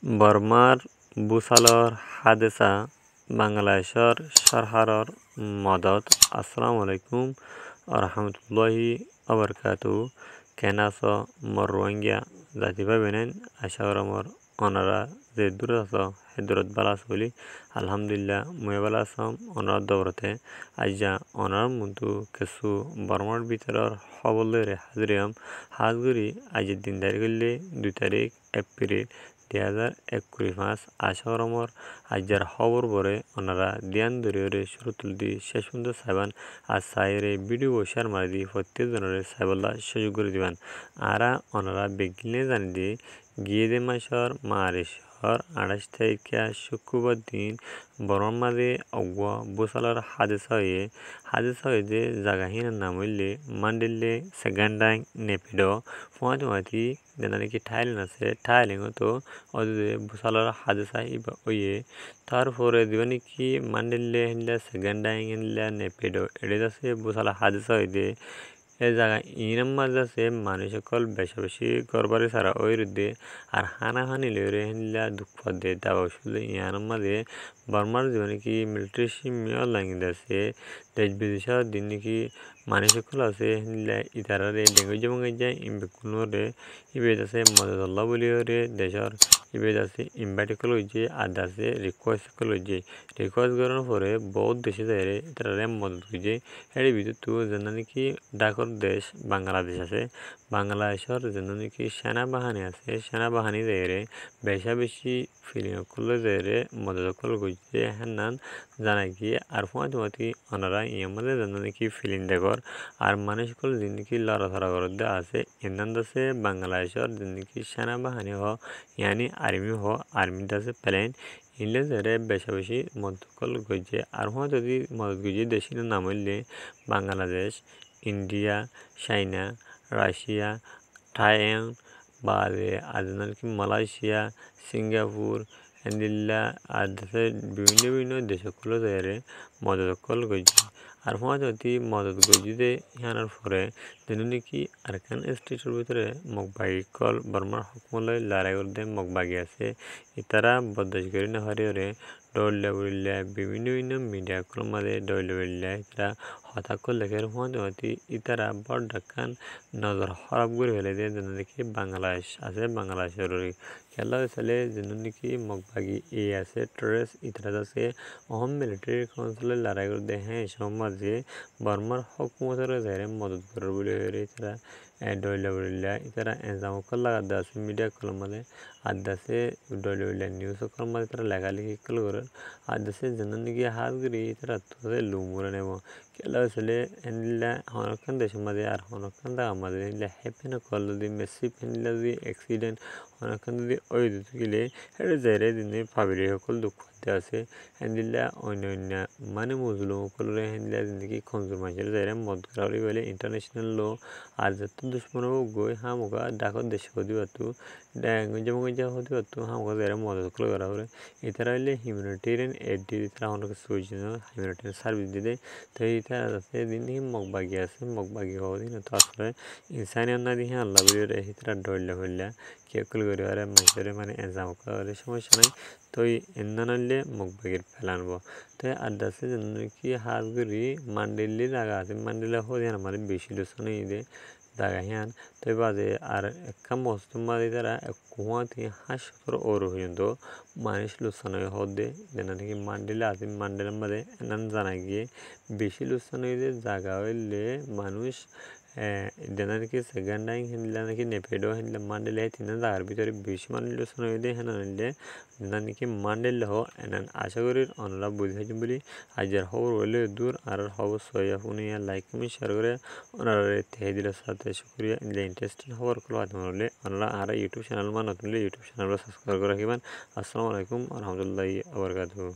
বর্মার বুসালর হাদেসা বাংলাদেশর সরকারর মদত। আসসালামু আলাইকুম রহমতুল্লাহি আবরকাতু। কেন আছো মর রোহিঙ্গা জাতি ভাবেন? আশা করমর অনারা যে দূর আছো সে দূরত ভালো আছো বলি আলহামদুলিল্লাহ মুই ভালো আছম অনার দৌড়তে আজ্জা অনার মন্তু কিছু বর্মার ভিতরের খবর লইরে হাজিরাম হাজগুড়ি আজের দিন তারিখ হইলে 2 তারিখ এপ্রিল 2025। আশা করমর আজ্জার খবর পরে ওনারা ধ্যান ধরে শুরু তুলদি শেষ পর্যন্ত সাইবান আর সাইরে ভিডিও শেয়ার মারি দি প্রত্যেক জনের সাইবল্লা সুযোগ করে দিবান। আরা ওনারা বেগিলে জানি দি গিয়ে দে মাসর মারিশর 28 তারিখে শুক্রবার দিন বরম মাঝে অগ্ব বুসালার হাদেসা হয়ে যে জায়গাহীন নাম হইলে মান্ডিলে সেগান্ডাং নেপিডো ফুয়াতি যেনাকি থাইল্যান্ড আছে থাইল্যান্ড তো অদে বুসালার হাদেসা হইয়ে তারপরে দিবানি কি মান্ডিলে হিন্দা সেগান্ডাং হিন্দা নেপিডো এডে আছে বুসালা হাদেসা হইতে এ জায়গা ইনাম মাঝে আছে মানুষ সকল বেশি বেশি করবারে সারা ওই রুদে আর হানাহানি লইরে হিন্দা দুঃখ দে দাবা ওষুধ ইয়ানাম মাঝে বর্মার জীবনে কি মিলিটারি সিমিও লাগিয়ে আছে দেশ বিদেশের দিন নাকি মানুষ সকল আছে হিন্দা ইতারারে ডেঙ্গু যেমন যায় ইম্বেকুলরে ইবেদ আছে মদদুল্লাহ বলিওরে দেশের ইবেদ আছে ইম্বাটিকল হয়েছে আদা আছে রিকোয়েস্ট কল হয়েছে রিকোয়েস্ট করার পরে বহুত দেশে যায় রে তারা মদত হয়েছে এর ভিতর তো যেন নাকি ডাকর দেশ বাংলাদেশ আছে বাংলাদেশের যেন নাকি সেনাবাহিনী আছে সেনাবাহিনী যায় রে বেশি ফিলিং করলে যায় রে মদত কল করছে হ্যান জানা কি আর ফুয়াতি ওনারা ইয়ামাদের যেন নাকি ফিলিং দেখর আর মানুষ সকল জিন্দগি লড়াধরা করতে আছে ইন্দান আছে বাংলাদেশের জিন্দগি সেনাবাহিনী হ ইয়ানি আর্মি আছে প্লেন ইলে যারে বেশি মদকল গজে আর যদি মদত গজে দেশের নাম হইলে বাংলাদেশ ইন্ডিয়া চাইনা রাশিয়া থাইল্যান্ড বাদে আজনাল কি মালয়েশিয়া সিঙ্গাপুর এন্ডিল্লা আর দেশের বিভিন্ন দেশগুলো যারে মদকল গজে আর যদি মদত গজিদে ইয়ানোর পরে যেন কি আরকান স্টেটের ভিতরে মগবাগি কল বর্মার হকমলাই লড়াই করতে মগবাগি আছে ইতারা বদাস করি না হরে দৌড়লে বললে বিভিন্ন মিডিয়া কলম মাঝে দৌড়লে বললে ইতারা হতাকল লেখে হতি ইতারা বড় ডাক্কান নজর খারাপ করে ফেলে দিয়ে যেন দেখি বাংলাদেশ আছে বাংলাদেশের খেলা চলে যেন নাকি মগবাগি আছে ট্রেস ইতারা আছে অহম মিলিটারি কাউন্সিলের লড়াই করতে হ্যাঁ সমাজে বর্মার হকুমতের যারে মদত করার বলে তারা ডয়লা বলিলা তারা এজাম লাগা আছে মিডিয়া কলম মাঝে আদাসে ডয়লা বলিলা নিউজ কলম মাঝে তারা লেখালেখি কল করার আদাসে যেন নাকি হাত গড়ি তারা তোদের লুমুরে নেব খেলা ছেলে এনলা হনকান দেশের মাঝে আর হনকান দাগা মাঝে এনলা হেপেন কল যদি মেসি ফেনলা যদি অ্যাক্সিডেন্ট হনকান যদি ওই দিতে গেলে এটা যাইরে দিনে ফাবিরি সকল দুঃখ আছে হ্যান্দিল্লা অন্য মানে মজলুম সকলের হ্যান্দিল্লা জিন্দগি খঞ্জুর মানুষের যাইরে মদ করা বলে ইন্টারন্যাশনাল ল আর যত দুশ্মন গই হামুকা ডাকত দেশে হতে পারতো যেমন হতে পারতো হামুকা যাইরে মদত করা হবে এছাড়া হইলে হিউম্যানিটেরিয়ান এড দিয়ে তারা অনেক কিছু হিউম্যানিটেরিয়ান সার্ভিস দিতে তো এইটা আছে দিন মগবাগি আছে মগবাগি হওয়া দিন তো আসলে ইনসানিয়ত না দিয়ে আল্লাহ বলে রে তারা ডরলে হইলা কেউ করে আর মানুষের মানে এজাম করে সমস্যা নাই তো এন্দান হইলে মগবাগির ফেলানব তো আদাসে যেন কি হাত গড়ি মান্ডিলি জায়গা আছে মান্ডিলা হয়ে আমার বেশি দূষণ দে জায়গা হ্যান তো বাজে আর একটা মস্তম বাজে তারা কুয়া থেকে 500 ওর পর্যন্ত মানুষ লুসান হদে যেন নাকি মান্ডিলা আছে মান্ডিলার মাঝে এনান জানা গিয়ে বেশি লুসান হইলে জায়গা হইলে মানুষ যেন নাকি সেকেন্ডাই হিন্দলা নাকি নেপেডো হিন্দলা মান্ডিলা তিন জায়গার ভিতরে বেশি মানুষ লুসান হইলে হেন হইলে যেন নাকি মান্ডিলা হো এনান আশা করি অনরা বুঝাইছেন বলি আজের খবর হইলে দূর আর খবর সইয়া শুনি লাইক কমেন্ট শেয়ার করে ওনারা তেহে দিলের সাথে শুক্রিয়া ইন্টারেস্টিং খবর করলো হলে ওনারা আর ইউটিউব চ্যানেল নতুন ইউটিউব চ্যানেল সাবস্ক্রাইব করে রাখবেন। আসসালামু আলাইকুম রহমতুল্লাহি ওয়া বারাকাতুহু।